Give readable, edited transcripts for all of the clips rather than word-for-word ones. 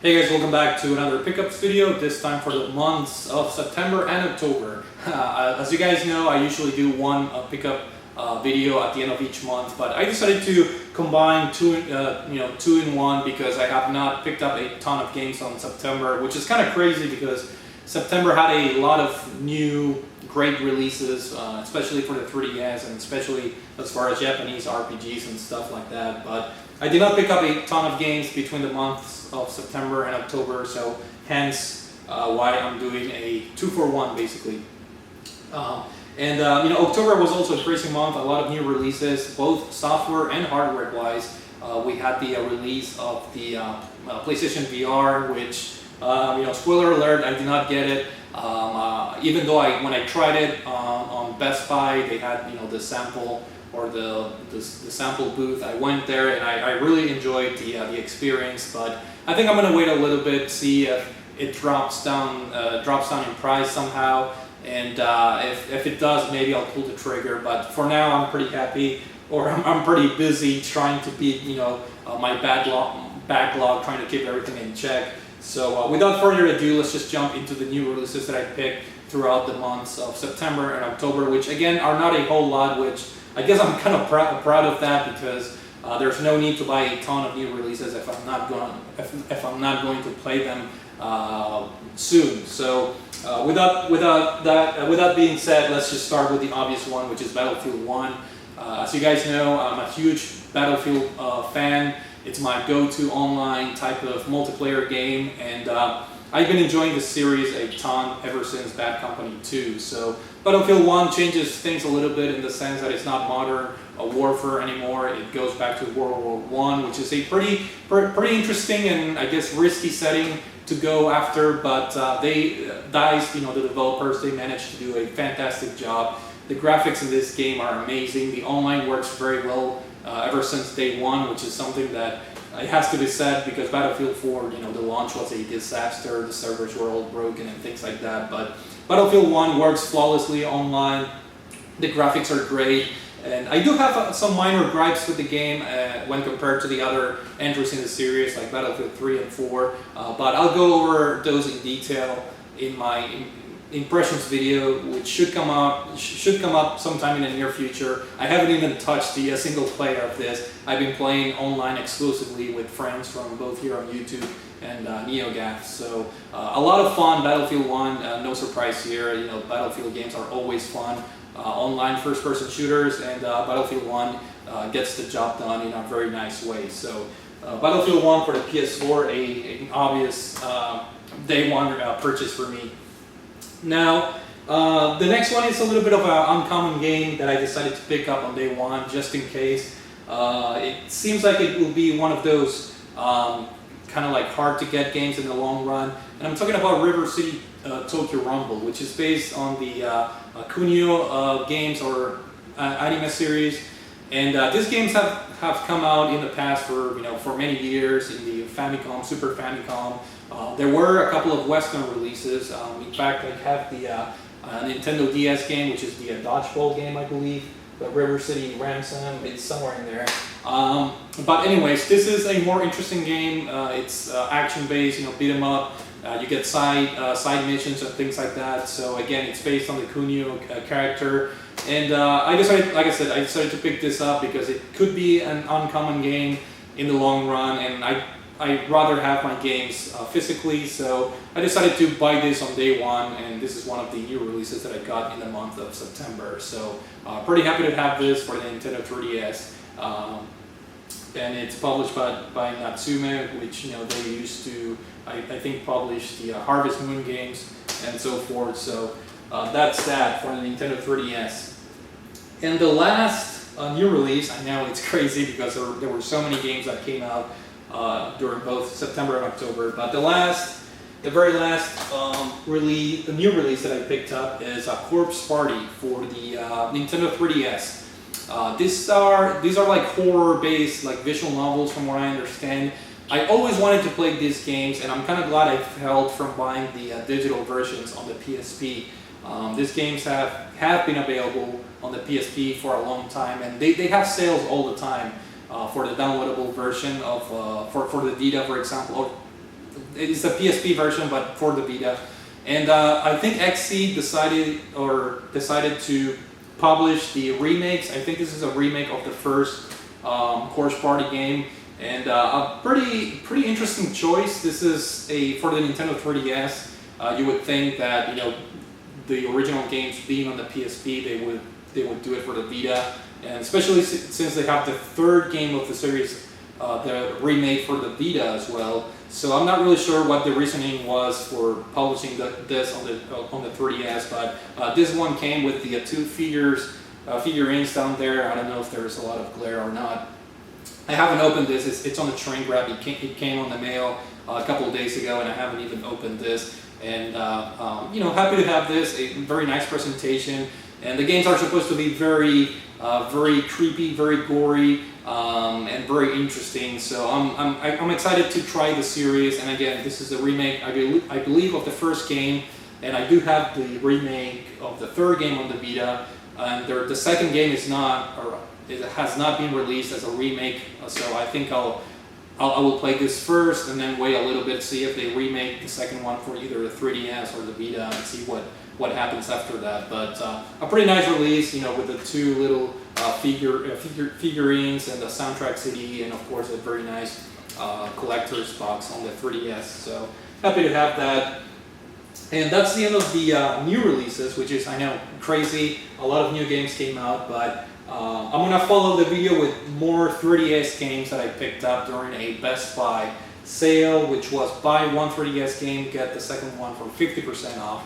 Hey guys, welcome back to another pickups video, this time for the months of September and October. As you guys know, I usually do one pickup video at the end of each month, but I decided to combine two in one because I have not picked up a ton of games on September, which is kind of crazy because September had a lot of new great releases, especially for the 3DS and especially as far as Japanese RPGs and stuff like that. But I did not pick up a ton of games between the months of September and October, so hence why I'm doing a 2-for-1 basically. October was also a crazy month, a lot of new releases, both software and hardware wise. We had the release of the PlayStation VR, which, spoiler alert, I did not get it. Even though when I tried it on Best Buy, they had the sample or the sample booth. I went there and I really enjoyed the experience, but I think I'm gonna wait a little bit, see if it drops down in price somehow, and if it does, maybe I'll pull the trigger. But for now, I'm pretty happy, or I'm pretty busy trying to beat my backlog, trying to keep everything in check. So without further ado, let's just jump into the new releases that I picked throughout the months of September and October, which again are not a whole lot, which I guess I'm kind of proud of that, because there's no need to buy a ton of new releases if I'm not going to play them soon. So with that being said, let's just start with the obvious one, which is Battlefield 1. As you guys know, I'm a huge Battlefield fan. It's my go-to online type of multiplayer game, and I've been enjoying the series a ton ever since Bad Company 2. So Battlefield 1 changes things a little bit in the sense that it's not modern warfare anymore. It goes back to World War I, which is a pretty interesting and I guess risky setting to go after. But DICE, the developers, they managed to do a fantastic job. The graphics in this game are amazing. The online works very well ever since day one, which is something that it has to be said, because Battlefield 4, the launch was a disaster, the servers were all broken and things like that. But Battlefield 1 works flawlessly online, the graphics are great, and I do have some minor gripes with the game when compared to the other entries in the series, like Battlefield 3 and 4, but I'll go over those in detail in my impressions video, which should come up sometime in the near future. I haven't even touched the single player of this. I've been playing online exclusively with friends from both here on YouTube and NeoGAF. So a lot of fun. Battlefield 1, no surprise here. Battlefield games are always fun. Online first-person shooters, and Battlefield 1 gets the job done in a very nice way. So Battlefield 1 for the PS4, an obvious day one purchase for me. Now, the next one is a little bit of an uncommon game that I decided to pick up on day one, just in case. It seems like it will be one of those kind of like hard to get games in the long run. And I'm talking about River City Tokyo Rumble, which is based on the Kunio games or anime series. And these games have come out in the past for many years in the Famicom, Super Famicom. There were a couple of Western releases. In fact, I have the Nintendo DS game, which is the dodgeball game, I believe. The River City Ransom, it's somewhere in there. But anyways, this is a more interesting game. It's action-based, beat 'em up. You get side missions and things like that. So again, it's based on the Kunio character. And I decided to pick this up because it could be an uncommon game in the long run, and I'd rather have my games physically, so I decided to buy this on day one, and this is one of the new releases that I got in the month of September. So pretty happy to have this for the Nintendo 3DS. And it's published by Natsume, which they used to, I think, publish the Harvest Moon games and so forth. So that's that for the Nintendo 3DS. And the last new release, I know it's crazy because there were so many games that came out during both September and October, but the very last the new release that I picked up is a Corpse Party for the Nintendo 3DS. These are like horror-based, like visual novels, from what I understand. I always wanted to play these games, and I'm kind of glad I held from buying the digital versions on the PSP. These games have been available on the PSP for a long time, and they have sales all the time for the downloadable version of for the Vita, for example, or it's a PSP version, but for the Vita. And I think XC decided to publish the remakes. I think this is a remake of the first Course Party game, and a pretty interesting choice. This is for the Nintendo 3DS. You would think that the original games being on the PSP, they would do it for the Vita, and especially since they have the third game of the series, the remake for the Vita as well. So I'm not really sure what the reasoning was for publishing this on the 3DS, but this one came with the two figurines down there. I don't know if there's a lot of glare or not. I haven't opened this. It's on the train grab. It came on the mail a couple of days ago, and I haven't even opened this. And happy to have this. A very nice presentation. And the games are supposed to be very creepy, very gory, and very interesting. So I'm excited to try the series. And again, this is a remake, I believe, of the first game. And I do have the remake of the third game on the Vita. And the second game is not, or it has not been released as a remake. So I think I will play this first and then wait a little bit, see if they remake the second one for either the 3DS or the Vita, and see what happens after that. But a pretty nice release, with the two little figurines and the soundtrack CD, and of course a very nice collector's box on the 3DS. So happy to have that. And that's the end of the new releases, which is, I know, crazy. A lot of new games came out, but I'm going to follow the video with more 3DS games that I picked up during a Best Buy sale, which was buy one 3DS game, get the second one for 50% off.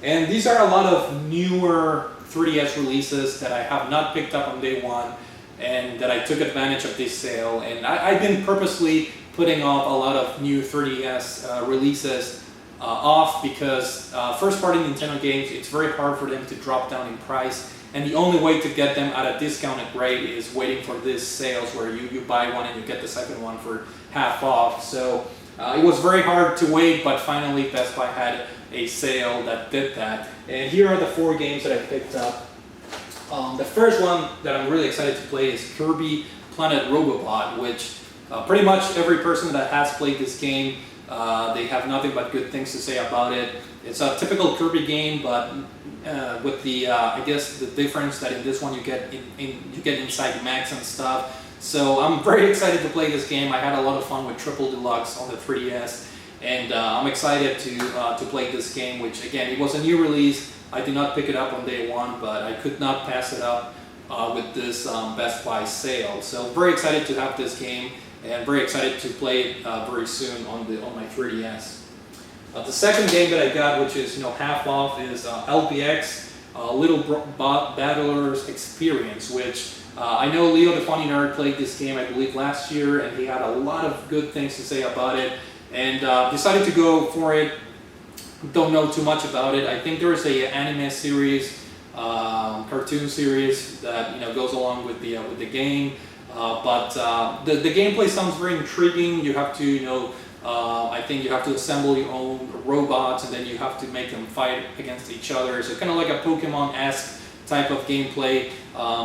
And these are a lot of newer 3DS releases that I have not picked up on day one, and that I took advantage of this sale. And I've been purposely putting off a lot of new 3DS releases off because first-party Nintendo games, it's very hard for them to drop down in price. And the only way to get them at a discounted rate is waiting for these sales where you buy one and you get the second one for half off. So it was very hard to wait, but finally Best Buy had a sale that did that. And here are the 4 games that I picked up. The first one that I'm really excited to play is Kirby Planet Robobot, which pretty much every person that has played this game, they have nothing but good things to say about it. It's a typical Kirby game, but with the I guess the difference that in this one you get inside Max and stuff. So I'm very excited to play this game. I had a lot of fun with Triple Deluxe on the 3DS, and I'm excited to play this game. Which again, it was a new release. I did not pick it up on day one, but I could not pass it up with this Best Buy sale. So very excited to have this game, and very excited to play it very soon on my 3DS. The second game that I got, which is half off, is LBX Little Battlers Experience, which I know Leo the Funny Nerd played this game, I believe, last year, and he had a lot of good things to say about it, and decided to go for it. Don't know too much about it. I think there is a anime series, cartoon series that goes along with the game, but the gameplay sounds very intriguing. You have to I think you have to assemble your own robots, and then you have to make them fight against each other. So kind of like a Pokemon-esque type of gameplay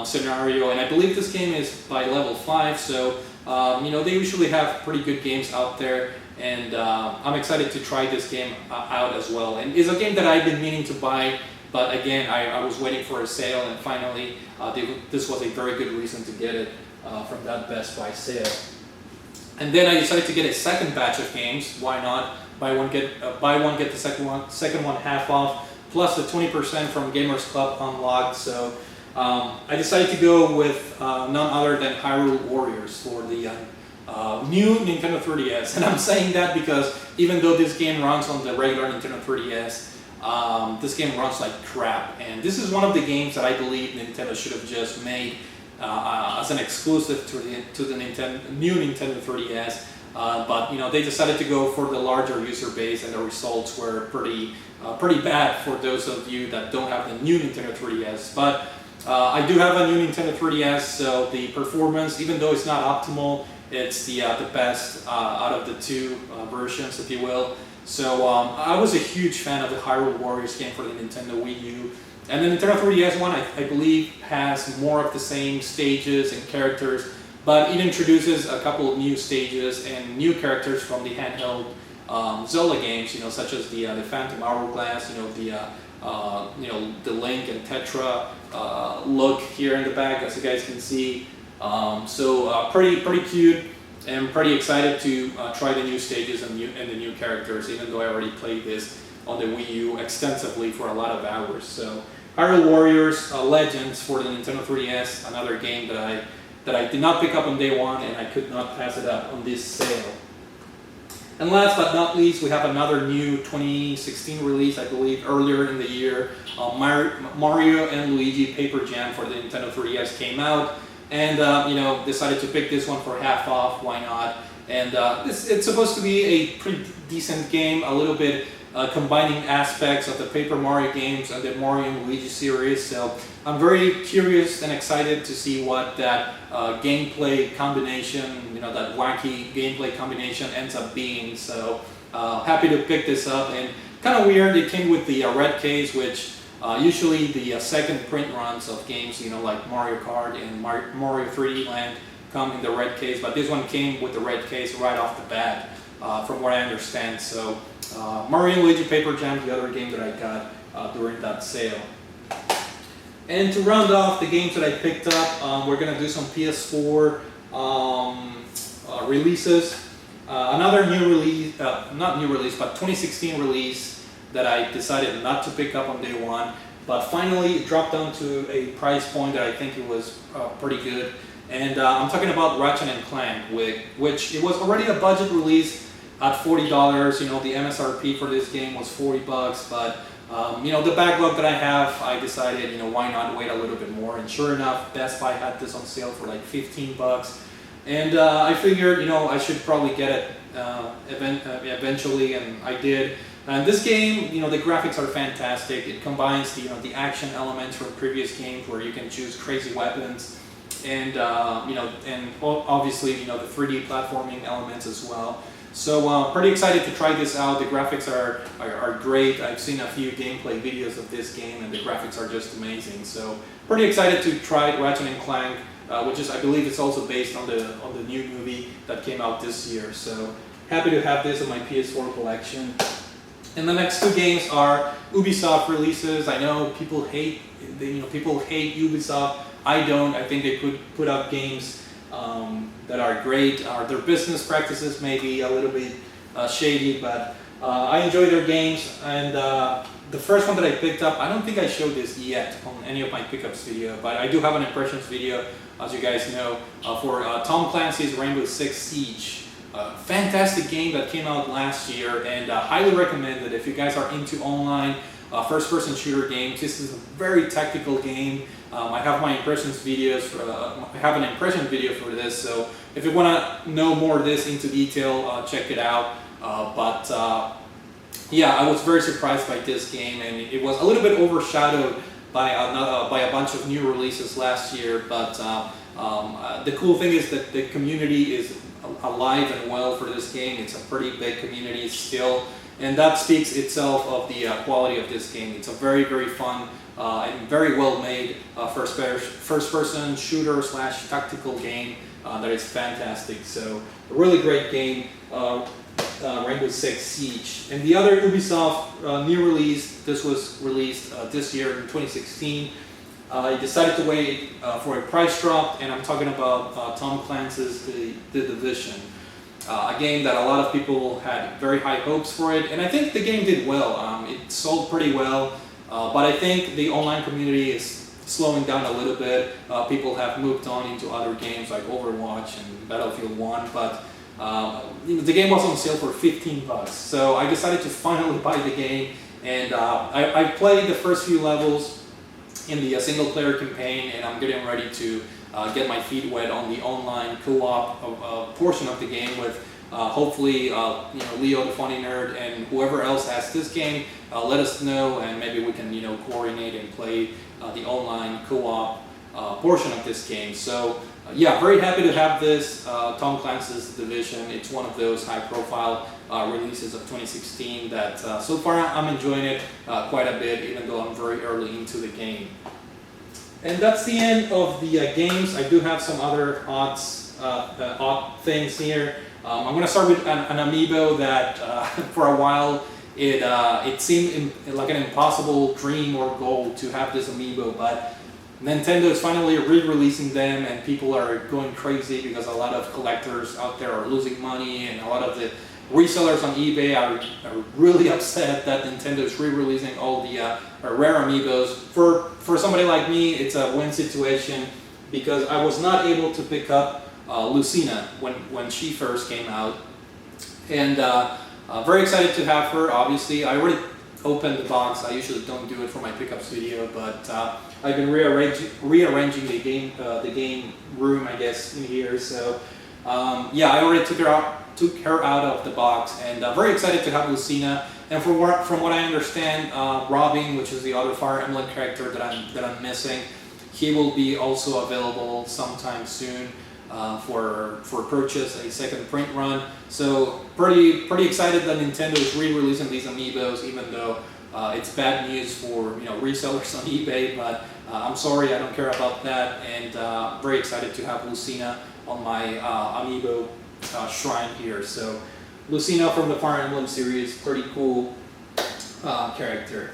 scenario. And I believe this game is by level 5, so they usually have pretty good games out there. And I'm excited to try this game out as well. And it's a game that I've been meaning to buy, but again, I was waiting for a sale, and finally this was a very good reason to get it from that Best Buy sale. And then I decided to get a second batch of games. Why not? Buy one get the second one half off, plus the 20% from Gamers Club unlocked. So I decided to go with none other than Hyrule Warriors for the new Nintendo 3DS. And I'm saying that because even though this game runs on the regular Nintendo 3DS, this game runs like crap. And this is one of the games that I believe Nintendo should have just made as an exclusive to the new Nintendo 3DS, but they decided to go for the larger user base, and the results were pretty bad for those of you that don't have the new Nintendo 3DS. But I do have a new Nintendo 3DS, so the performance, even though it's not optimal, it's the best out of the two versions, if you will. So I was a huge fan of the Hyrule Warriors game for the Nintendo Wii U. And the Nintendo 3DS one, I believe, has more of the same stages and characters, but it introduces a couple of new stages and new characters from the handheld Zelda games, such as the Phantom Hourglass, the Link and Tetra look here in the back, as you guys can see. Pretty cute, and pretty excited to try the new stages and the new characters, even though I already played this on the Wii U extensively for a lot of hours. So Hyrule Warriors Legends for the Nintendo 3DS, another game that I did not pick up on day one, and I could not pass it up on this sale. And last but not least, we have another new 2016 release, I believe, earlier in the year. Mario and Luigi Paper Jam for the Nintendo 3DS came out, and decided to pick this one for half off. Why not? And it's supposed to be a pretty decent game, a little bit combining aspects of the Paper Mario games and the Mario and Luigi series. So I'm very curious and excited to see what that gameplay combination, that wacky gameplay combination ends up being. So happy to pick this up, and kind of weird, it came with the red case, which usually the second print runs of games, like Mario Kart and Mario 3D Land come in the red case, but this one came with the red case right off the bat, from what I understand. So Mario and Luigi Paper Jam, the other game that I got during that sale. And to round off the games that I picked up, we're going to do some PS4 releases. Another new release, not new release, but 2016 release that I decided not to pick up on day one, but finally it dropped down to a price point that I think it was pretty good. And I'm talking about Ratchet and Clank, which it was already a budget release at $40. The MSRP for this game was $40, but the backlog that I have, I decided, why not wait a little bit more? And sure enough, Best Buy had this on sale for like $15, and I figured, I should probably get it eventually, and I did. And this game, the graphics are fantastic. It combines the action elements from previous games where you can choose crazy weapons, and and obviously the 3D platforming elements as well. So pretty excited to try this out. The graphics are great. I've seen a few gameplay videos of this game, and the graphics are just amazing. So pretty excited to try Ratchet and Clank, which is, I believe, it's also based on the new movie that came out this year. So happy to have this in my PS4 collection. And the next two games are Ubisoft releases. I know people hate Ubisoft. I don't. I think they could put out games that are great. Their business practices may be a little bit shady, but I enjoy their games. And the first one that I picked up, I don't think I showed this yet on any of my pickups video, but I do have an impressions video, as you guys know, for Tom Clancy's Rainbow Six Siege. Fantastic game that came out last year, and highly recommended if you guys are into online first-person shooter games. This is a very tactical game. I have my impressions videos. I have an impression video for this, so if you want to know more of this into detail, check it out. Yeah, I was very surprised by this game, and it was a little bit overshadowed by a bunch of new releases last year. But the cool thing is that the community is alive and well for this game. It's a pretty big community still, and that speaks itself of the quality of this game. It's a very, very fun and very well made first-person shooter / tactical game that is fantastic. So a really great game, Rainbow Six Siege. And the other Ubisoft new release, this was released this year in 2016. I decided to wait for a price drop, and I'm talking about Tom Clancy's The Division. A game that a lot of people had very high hopes for it, and I think the game did well. It sold pretty well, but I think the online community is slowing down a little bit. People have moved on into other games like Overwatch and Battlefield 1, but the game was on sale for $15. So I decided to finally buy the game, and I played the first few levels in the single-player campaign, and I'm getting ready to get my feet wet on the online co-op portion of the game with hopefully Leo the Funny Nerd and whoever else has this game. Let us know, and maybe we can coordinate and play the online co-op portion of this game. So yeah, very happy to have this Tom Clancy's Division. It's one of those high-profile releases of 2016 that so far I'm enjoying it quite a bit, even though I'm very early into the game. And that's the end of the games. I do have some other odd things here. I'm going to start with an amiibo that for a while it seemed like an impossible dream or goal to have this amiibo, but Nintendo is finally re-releasing them, and people are going crazy because a lot of collectors out there are losing money, and a lot of the resellers on eBay are really upset that Nintendo is re-releasing all the rare amiibos. For somebody like me, it's a win situation because I was not able to pick up Lucina when she first came out, and very excited to have her. Obviously, I already opened the box. I usually don't do it for my pickups video, but I've been rearranging the game room, I guess, in here. So yeah, I already took her out of the box, and very excited to have Lucina. And from what I understand, Robin, which is the other Fire Emblem character that I'm missing, he will be also available sometime soon for purchase, a second print run. So pretty excited that Nintendo is re-releasing these amiibos, even though it's bad news for resellers on eBay. But I'm sorry, I don't care about that, and very excited to have Lucina on my amiibo shrine here. So Lucina from the Fire Emblem series, pretty cool character.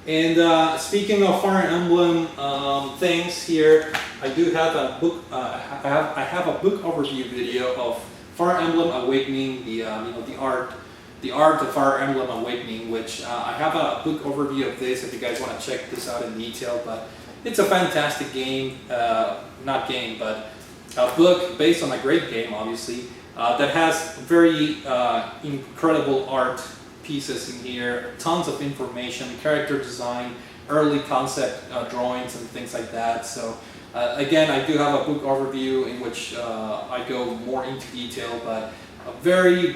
And speaking of Fire Emblem things here, I do have a book. I have a book overview video of Fire Emblem Awakening, the art of Fire Emblem Awakening, which I have a book overview of this if you guys want to check this out in detail. But it's a fantastic game, not game, but a book based on a great game, obviously, that has very incredible art pieces in here, tons of information, character design, early concept drawings and things like that. So again, I do have a book overview in which I go more into detail, but a very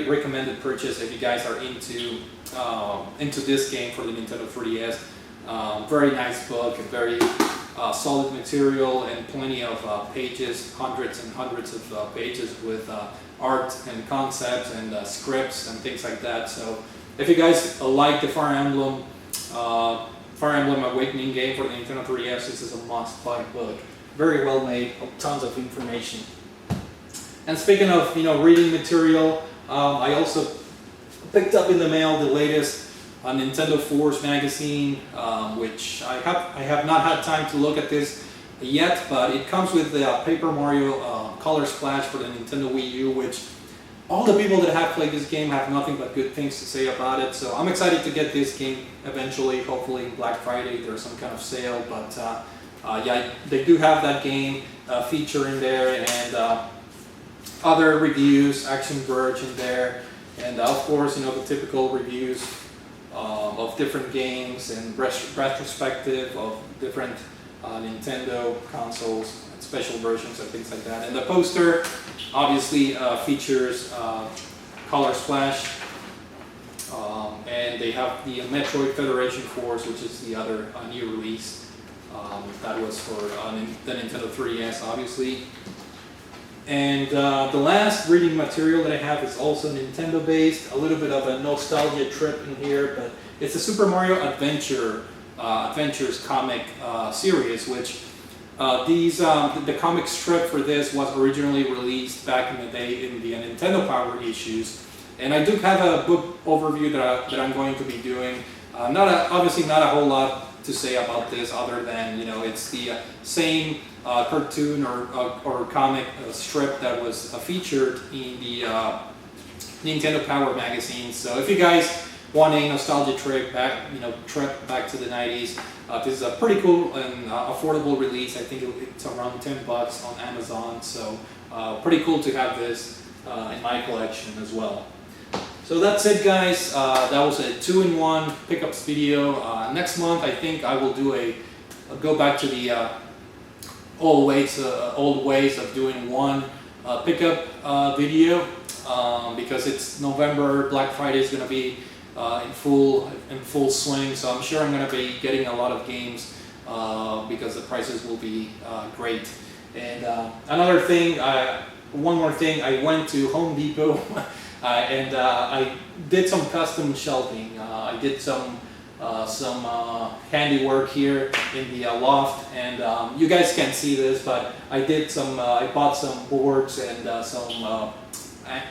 recommended purchase if you guys are into this game for the Nintendo 3DS. Very nice book, very solid material, and plenty of pages, hundreds and hundreds of pages with art and concepts and scripts and things like that. So if you guys like the Fire Emblem Awakening game for the Nintendo 3DS, this is a must-buy book. Very well made, tons of information. And speaking of reading material, I also picked up in the mail the latest Nintendo Force magazine, which I have not had time to look at this yet, but it comes with the Paper Mario Color Splash for the Nintendo Wii U, which all the people that have played this game have nothing but good things to say about it. So I'm excited to get this game eventually, hopefully Black Friday there's some kind of sale, but yeah, they do have that game feature in there, and other reviews, Action Verge in there, and of course the typical reviews of different games and retrospective of different Nintendo consoles, special versions and things like that. And the poster obviously features Color Splash, and they have the Metroid Federation Force, which is the other new release that was for the Nintendo 3DS, obviously. And the last reading material that I have is also Nintendo based, a little bit of a nostalgia trip in here, but it's the Super Mario Adventures comic series, which the comic strip for this was originally released back in the day in the Nintendo Power issues. And I do have a book overview that I'm going to be doing. Obviously not a whole lot to say about this other than it's the same cartoon or comic strip that was featured in the Nintendo Power magazine. So if you guys want a nostalgia trip back to the 90s, this is a pretty cool and affordable release. I think it's around $10 on Amazon. So pretty cool to have this in my collection as well. So that's it, guys. That was a 2-in-1 pickups video. Next month, I think I will do go back to the old ways of doing one pickup video, because it's November. Black Friday is going to be in full swing. So I'm sure I'm going to be getting a lot of games because the prices will be great. And another thing, one more thing. I went to Home Depot. And I did some custom shelving. I did some handiwork here in the loft, and you guys can't see this, but I bought some boards and some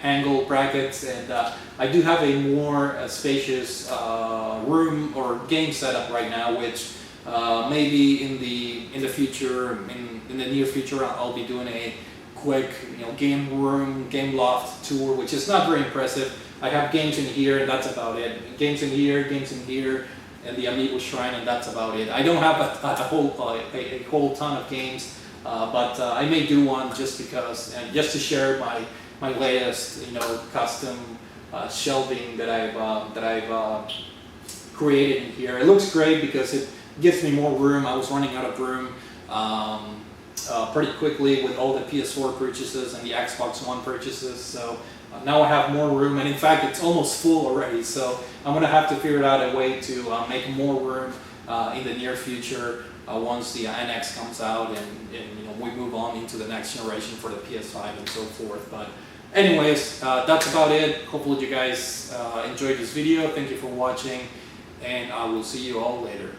angle brackets, and I do have a more spacious room or game setup right now, which maybe in the future, in the near future, I'll be doing a quick game room, game loft tour, which is not very impressive. I have games in here, and that's about it. Games in here, and the Amiibo Shrine, and that's about it. I don't have a whole ton of games, but I may do one just because, and just to share my latest custom shelving that I've created in here. It looks great because it gives me more room. I was running out of room pretty quickly with all the PS4 purchases and the Xbox One purchases, so now I have more room, and in fact it's almost full already, so I'm going to have to figure out a way to make more room in the near future once the NX comes out and we move on into the next generation for the PS5 and so forth. But anyways, that's about it. Hopefully you guys enjoyed this video. Thank you for watching, and I will see you all later.